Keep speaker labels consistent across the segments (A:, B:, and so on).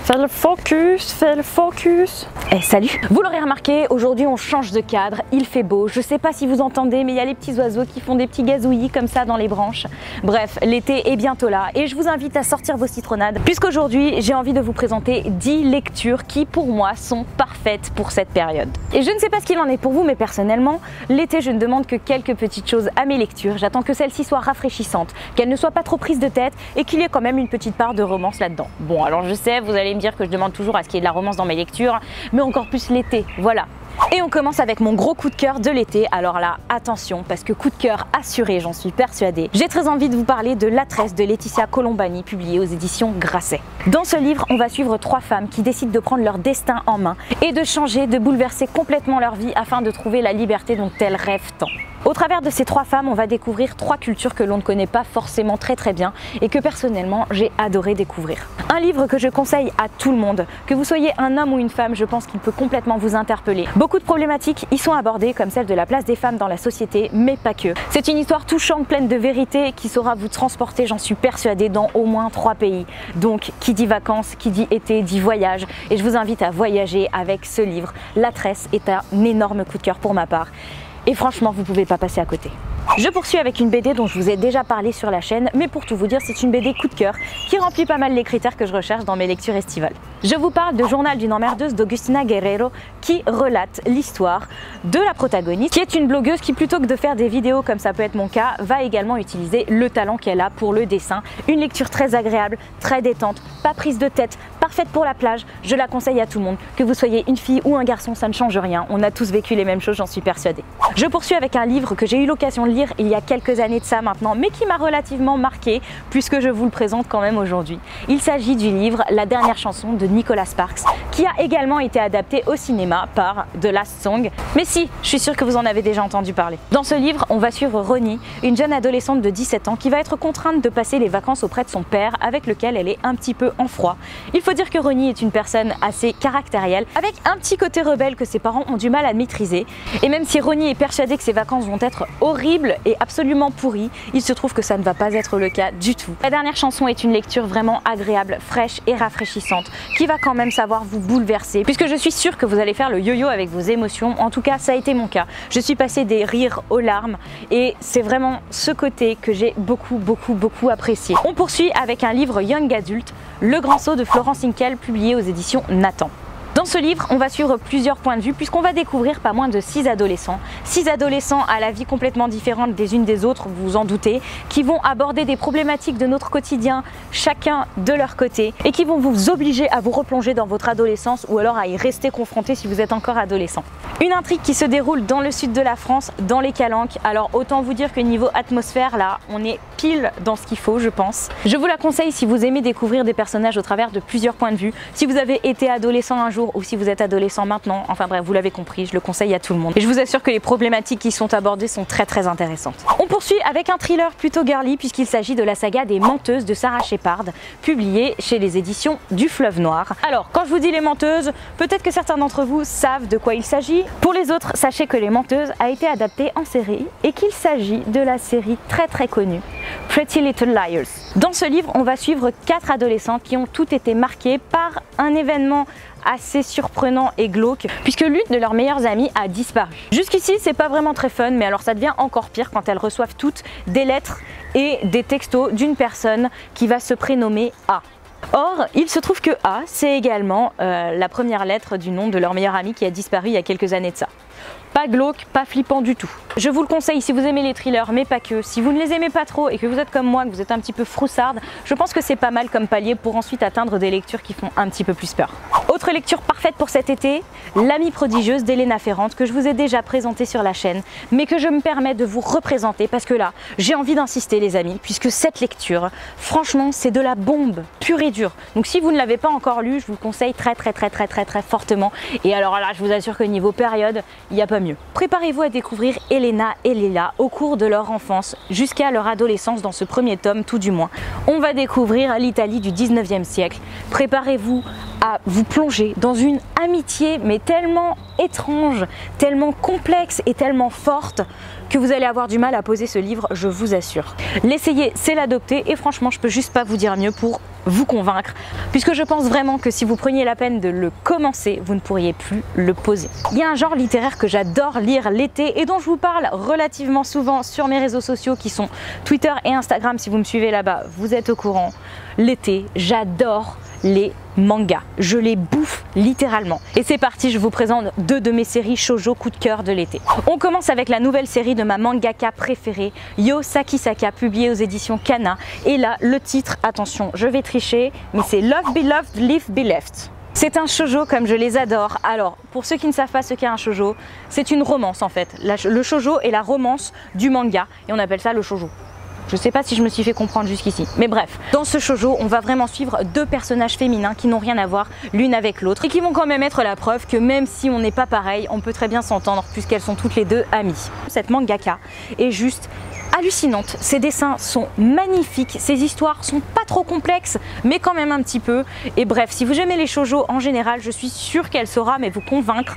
A: Fais le focus, fais le focus. Eh salut. Vous l'aurez remarqué, aujourd'hui on change de cadre, il fait beau. Je sais pas si vous entendez, mais il y a les petits oiseaux qui font des petits gazouillis comme ça dans les branches. Bref, l'été est bientôt là et je vous invite à sortir vos citronnades puisqu'aujourd'hui j'ai envie de vous présenter 10 lectures qui pour moi sont parfaites pour cette période. Et je ne sais pas ce qu'il en est pour vous, mais personnellement, l'été je ne demande que quelques petites choses à mes lectures. J'attends que celles-ci soient rafraîchissantes, qu'elles ne soient pas trop prises de tête et qu'il y ait quand même une petite part de romance là-dedans. Bon, alors je sais, vous allez me dire que je demande toujours à ce qu'il y ait de la romance dans mes lectures, mais encore plus l'été, voilà. Et on commence avec mon gros coup de cœur de l'été. Alors là, attention, parce que coup de cœur assuré, j'en suis persuadée. J'ai très envie de vous parler de La Tresse de Laetitia Colombani, publiée aux éditions Grasset. Dans ce livre, on va suivre 3 femmes qui décident de prendre leur destin en main et de changer, de bouleverser complètement leur vie afin de trouver la liberté dont elles rêvent tant. Au travers de ces 3 femmes, on va découvrir 3 cultures que l'on ne connaît pas forcément très bien et que personnellement j'ai adoré découvrir. Un livre que je conseille à tout le monde, que vous soyez un homme ou une femme, je pense qu'il peut complètement vous interpeller. Beaucoup de problématiques y sont abordées, comme celle de la place des femmes dans la société, mais pas que. C'est une histoire touchante, pleine de vérité, qui saura vous transporter, j'en suis persuadée, dans au moins 3 pays. Donc qui dit vacances, qui dit été, dit voyage, et je vous invite à voyager avec ce livre. La Tresse est un énorme coup de cœur pour ma part. Et franchement, vous ne pouvez pas passer à côté. Je poursuis avec une BD dont je vous ai déjà parlé sur la chaîne, mais pour tout vous dire, c'est une BD coup de cœur qui remplit pas mal les critères que je recherche dans mes lectures estivales. Je vous parle de Journal d'une emmerdeuse d'Augustina Guerrero qui relate l'histoire de la protagoniste, qui est une blogueuse qui, plutôt que de faire des vidéos comme ça peut être mon cas, va également utiliser le talent qu'elle a pour le dessin. Une lecture très agréable, très détente, pas prise de tête, parfaite pour la plage. Je la conseille à tout le monde. Que vous soyez une fille ou un garçon, ça ne change rien. On a tous vécu les mêmes choses, j'en suis persuadée. Je poursuis avec un livre que j'ai eu l'occasion de lire il y a quelques années de ça maintenant, mais qui m'a relativement marqué puisque je vous le présente quand même aujourd'hui. Il s'agit du livre La dernière chanson de Nicholas Sparks, qui a également été adapté au cinéma par The Last Song. Mais si, je suis sûre que vous en avez déjà entendu parler. Dans ce livre, on va suivre Ronnie, une jeune adolescente de 17 ans qui va être contrainte de passer les vacances auprès de son père, avec lequel elle est un petit peu en froid. Il faut dire que Ronnie est une personne assez caractérielle, avec un petit côté rebelle que ses parents ont du mal à maîtriser. Et même si Ronnie est persuadée que ses vacances vont être horribles et absolument pourries, il se trouve que ça ne va pas être le cas du tout. La dernière chanson est une lecture vraiment agréable, fraîche et rafraîchissante, qui va quand même savoir vous bouleverser, puisque je suis sûre que vous allez faire le yo-yo avec vos émotions. En tout cas, ça a été mon cas. Je suis passée des rires aux larmes et c'est vraiment ce côté que j'ai beaucoup apprécié. On poursuit avec un livre Young Adult, Le Grand Saut de Florence Hinkel, publié aux éditions Nathan. Dans ce livre, on va suivre plusieurs points de vue puisqu'on va découvrir pas moins de 6 adolescents. 6 adolescents à la vie complètement différente des unes des autres, vous vous en doutez, qui vont aborder des problématiques de notre quotidien, chacun de leur côté, et qui vont vous obliger à vous replonger dans votre adolescence ou alors à y rester confronté si vous êtes encore adolescent. Une intrigue qui se déroule dans le sud de la France, dans les Calanques. Alors autant vous dire que niveau atmosphère, là, on est pile dans ce qu'il faut, je pense. Je vous la conseille si vous aimez découvrir des personnages au travers de plusieurs points de vue. Si vous avez été adolescent un jour ou si vous êtes adolescent maintenant, enfin bref, vous l'avez compris, je le conseille à tout le monde. Et je vous assure que les problématiques qui sont abordées sont très intéressantes. On poursuit avec un thriller plutôt girly puisqu'il s'agit de la saga des Menteuses de Sarah Shepard, publiée chez les éditions du Fleuve Noir. Alors, quand je vous dis les Menteuses, peut-être que certains d'entre vous savent de quoi il s'agit. Pour les autres, sachez que les Menteuses a été adaptée en série et qu'il s'agit de la série très connue Pretty Little Liars. Dans ce livre, on va suivre 4 adolescentes qui ont toutes été marquées par un événement assez surprenant et glauque puisque l'une de leurs meilleures amies a disparu. Jusqu'ici, c'est pas vraiment très fun, mais alors ça devient encore pire quand elles reçoivent toutes des lettres et des textos d'une personne qui va se prénommer A. Or, il se trouve que A, c'est également la première lettre du nom de leur meilleure amie qui a disparu il y a quelques années de ça. Pas glauque, pas flippant du tout. Je vous le conseille si vous aimez les thrillers, mais pas que. Si vous ne les aimez pas trop et que vous êtes comme moi, que vous êtes un petit peu froussarde, je pense que c'est pas mal comme palier pour ensuite atteindre des lectures qui font un petit peu plus peur. Autre lecture parfaite pour cet été, L'amie prodigieuse d'Elena Ferrante, que je vous ai déjà présentée sur la chaîne, mais que je me permets de vous représenter parce que là, j'ai envie d'insister les amis, puisque cette lecture, franchement, c'est de la bombe pure et dure. Donc si vous ne l'avez pas encore lu, je vous le conseille très fortement. Et alors là, je vous assure que niveau période, il n'y a pas mieux. Préparez-vous à découvrir Elena et Lila au cours de leur enfance jusqu'à leur adolescence dans ce premier tome tout du moins. On va découvrir l'Italie du 19e siècle. Préparez-vous à vous plonger plonger dans une amitié mais tellement étrange, tellement complexe et tellement forte que vous allez avoir du mal à poser ce livre, je vous assure. L'essayer, c'est l'adopter et franchement, je peux juste pas vous dire mieux pour vous convaincre, puisque je pense vraiment que si vous preniez la peine de le commencer, vous ne pourriez plus le poser. Il y a un genre littéraire que j'adore lire l'été et dont je vous parle relativement souvent sur mes réseaux sociaux qui sont Twitter et Instagram. Si vous me suivez là-bas, vous êtes au courant. L'été, j'adore les mangas. Je les bouffe littéralement. Et c'est parti, je vous présente deux de mes séries shoujo coup de cœur de l'été. On commence avec la nouvelle série de ma mangaka préférée, Yo Sakisaka, publiée aux éditions Kana. Et là, le titre, attention, je vais tricher, mais c'est Love Beloved, Live Be Left. C'est un shoujo comme je les adore. Alors, pour ceux qui ne savent pas ce qu'est un shoujo, c'est une romance en fait. Le shoujo est la romance du manga et on appelle ça le shoujo. Je sais pas si je me suis fait comprendre jusqu'ici, mais bref. Dans ce shoujo, on va vraiment suivre deux personnages féminins qui n'ont rien à voir l'une avec l'autre et qui vont quand même être la preuve que même si on n'est pas pareil, on peut très bien s'entendre puisqu'elles sont toutes les deux amies. Cette mangaka est juste hallucinante, ses dessins sont magnifiques, ses histoires sont pas trop complexes mais quand même un petit peu. Et bref, si vous aimez les shoujo en général, je suis sûre qu'elle saura mais vous convaincre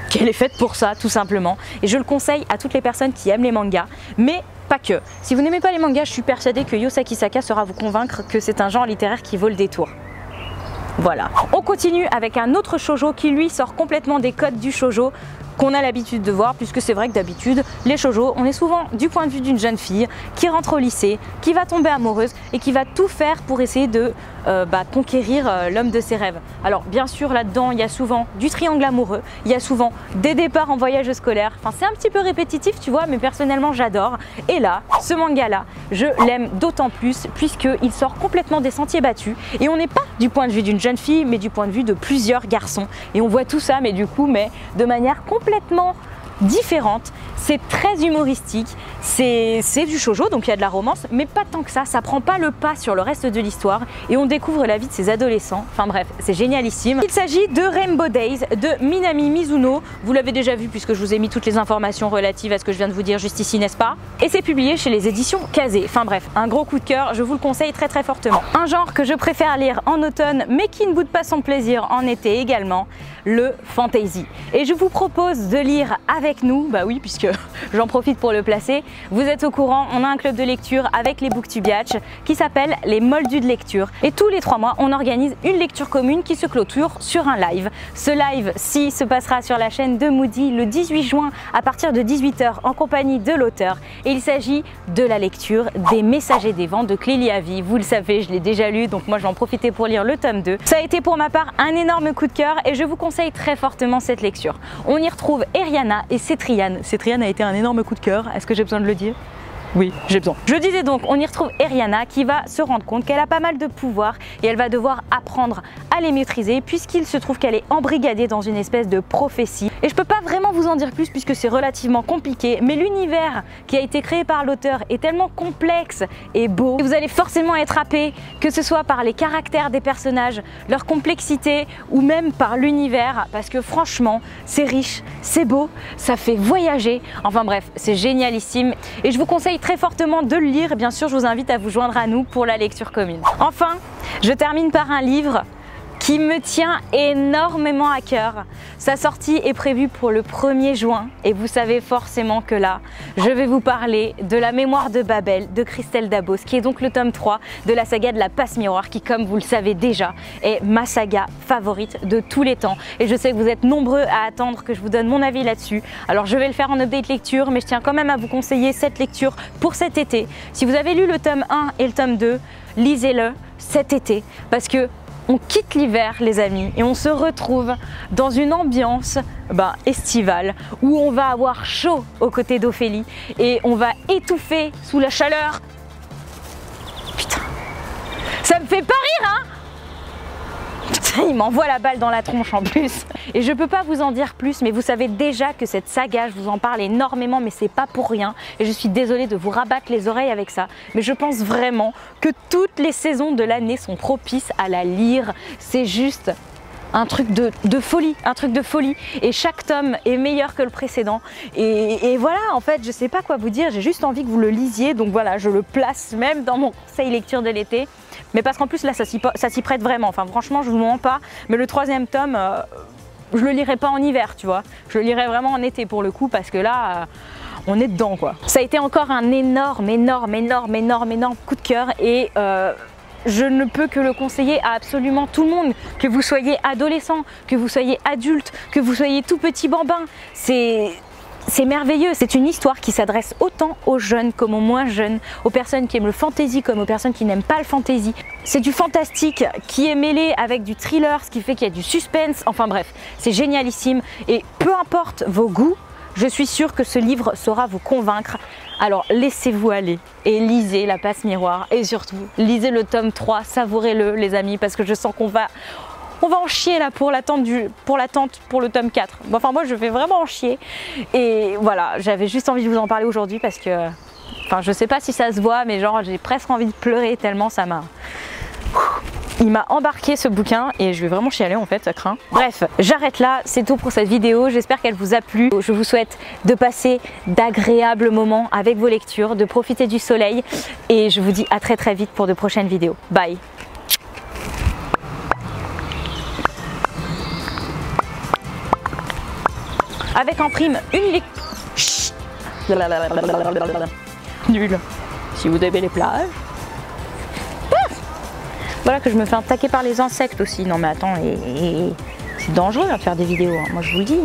A: qu'elle est faite pour ça tout simplement. Et je le conseille à toutes les personnes qui aiment les mangas, mais pas que. Si vous n'aimez pas les mangas, je suis persuadée que Yo Sakisaka saura vous convaincre que c'est un genre littéraire qui vaut le détour. Voilà. On continue avec un autre shoujo qui lui sort complètement des codes du shoujo qu'on a l'habitude de voir, puisque c'est vrai que d'habitude, les shoujo, on est souvent du point de vue d'une jeune fille qui rentre au lycée, qui va tomber amoureuse et qui va tout faire pour essayer de conquérir l'homme de ses rêves. Alors bien sûr, là-dedans, il y a souvent du triangle amoureux, il y a souvent des départs en voyage scolaire. Enfin, c'est un petit peu répétitif, tu vois, mais personnellement, j'adore. Et là, ce manga-là, je l'aime d'autant plus puisqu'il sort complètement des sentiers battus et on n'est pas du point de vue d'une jeune fille, mais du point de vue de plusieurs garçons. Et on voit tout ça, mais du coup, de manière complètement différente. C'est très humoristique, c'est du shoujo, donc il y a de la romance, mais pas tant que ça prend pas le pas sur le reste de l'histoire et on découvre la vie de ces adolescents. Enfin bref, c'est génialissime. Il s'agit de Rainbow Days de Minami Mizuno. Vous l'avez déjà vu puisque je vous ai mis toutes les informations relatives à ce que je viens de vous dire juste ici, n'est-ce pas? Et c'est publié chez les éditions Kazé. Enfin bref, un gros coup de cœur, je vous le conseille très très fortement. Un genre que je préfère lire en automne mais qui ne boude pas son plaisir en été également, le fantasy. Et je vous propose de lire avec nous, bah oui, puisque j'en profite pour le placer. Vous êtes au courant, on a un club de lecture avec les Booktubiatch qui s'appelle les Moldus de lecture. Et tous les 3 mois, on organise une lecture commune qui se clôture sur un live. Ce live-ci se passera sur la chaîne de Moody le 18 juin à partir de 18 h en compagnie de l'auteur. Et il s'agit de la lecture des Messagers des Vents de Clélie Avy. Vous le savez, je l'ai déjà lu, donc moi je vais en profiter pour lire le tome 2. Ça a été pour ma part un énorme coup de cœur et je vous conseille très fortement cette lecture. On y retrouve Eriana et Cetriane. Cetriane a été un énorme coup de cœur, est-ce que j'ai besoin de le dire? Oui, j'ai besoin. Je disais donc, on y retrouve Eriana qui va se rendre compte qu'elle a pas mal de pouvoirs et elle va devoir apprendre à les maîtriser puisqu'il se trouve qu'elle est embrigadée dans une espèce de prophétie. Et je peux pas vraiment vous en dire plus puisque c'est relativement compliqué, mais l'univers qui a été créé par l'auteur est tellement complexe et beau. Et vous allez forcément être happé, que ce soit par les caractères des personnages, leur complexité ou même par l'univers, parce que franchement, c'est riche, c'est beau, ça fait voyager. Enfin bref, c'est génialissime et je vous conseille très fortement de le lire. Bien sûr, je vous invite à vous joindre à nous pour la lecture commune. Enfin, je termine par un livre qui me tient énormément à cœur. Sa sortie est prévue pour le 1er juin et vous savez forcément que là, je vais vous parler de La Mémoire de Babel de Christelle Dabos, qui est donc le tome 3 de la saga de la Passe Miroir, qui, comme vous le savez déjà, est ma saga favorite de tous les temps. Et je sais que vous êtes nombreux à attendre que je vous donne mon avis là-dessus. Alors je vais le faire en update lecture, mais je tiens quand même à vous conseiller cette lecture pour cet été. Si vous avez lu le tome 1 et le tome 2, lisez-le cet été, parce que on quitte l'hiver les amis et on se retrouve dans une ambiance estivale où on va avoir chaud aux côtés d'Ophélie et on va étouffer sous la chaleur. Putain, ça me fait pas rire hein. Putain, il m'envoie la balle dans la tronche en plus. Et je peux pas vous en dire plus, mais vous savez déjà que cette saga, je vous en parle énormément, mais c'est pas pour rien. Et je suis désolée de vous rabattre les oreilles avec ça, mais je pense vraiment que toutes les saisons de l'année sont propices à la lire. C'est juste un truc de folie, un truc de folie. Et chaque tome est meilleur que le précédent. Et voilà, en fait, je sais pas quoi vous dire, j'ai juste envie que vous le lisiez. Donc voilà, je le place même dans mon conseil lecture de l'été. Mais parce qu'en plus là, ça s'y prête vraiment. Enfin franchement, je vous mens pas. Mais le 3e tome, je le lirai pas en hiver, tu vois. Je le lirai vraiment en été pour le coup, parce que là... on est dedans quoi. Ça a été encore un énorme coup de cœur et je ne peux que le conseiller à absolument tout le monde, que vous soyez adolescent, que vous soyez adulte, que vous soyez tout petit bambin. C'est merveilleux, c'est une histoire qui s'adresse autant aux jeunes comme aux moins jeunes, aux personnes qui aiment le fantasy comme aux personnes qui n'aiment pas le fantasy. C'est du fantastique qui est mêlé avec du thriller, ce qui fait qu'il y a du suspense, enfin bref, c'est génialissime et peu importe vos goûts, je suis sûre que ce livre saura vous convaincre. Alors laissez-vous aller et lisez La Passe Miroir et surtout lisez le tome 3, savourez-le les amis, parce que je sens qu'on va en chier là pour l'attente pour le tome 4. Bon, enfin moi je vais vraiment en chier et voilà, j'avais juste envie de vous en parler aujourd'hui parce que, enfin je sais pas si ça se voit mais genre j'ai presque envie de pleurer tellement ça m'a... Il m'a embarqué ce bouquin et je vais vraiment chialer en fait, ça craint. Bref, j'arrête là, c'est tout pour cette vidéo. J'espère qu'elle vous a plu. Je vous souhaite de passer d'agréables moments avec vos lectures, de profiter du soleil et je vous dis à très vite pour de prochaines vidéos. Bye! Avec en prime une lecture. Nul. Si vous aimez les plages. Voilà que je me fais attaquer par les insectes aussi. Non mais attends, c'est dangereux de faire des vidéos, hein. Moi je vous le dis.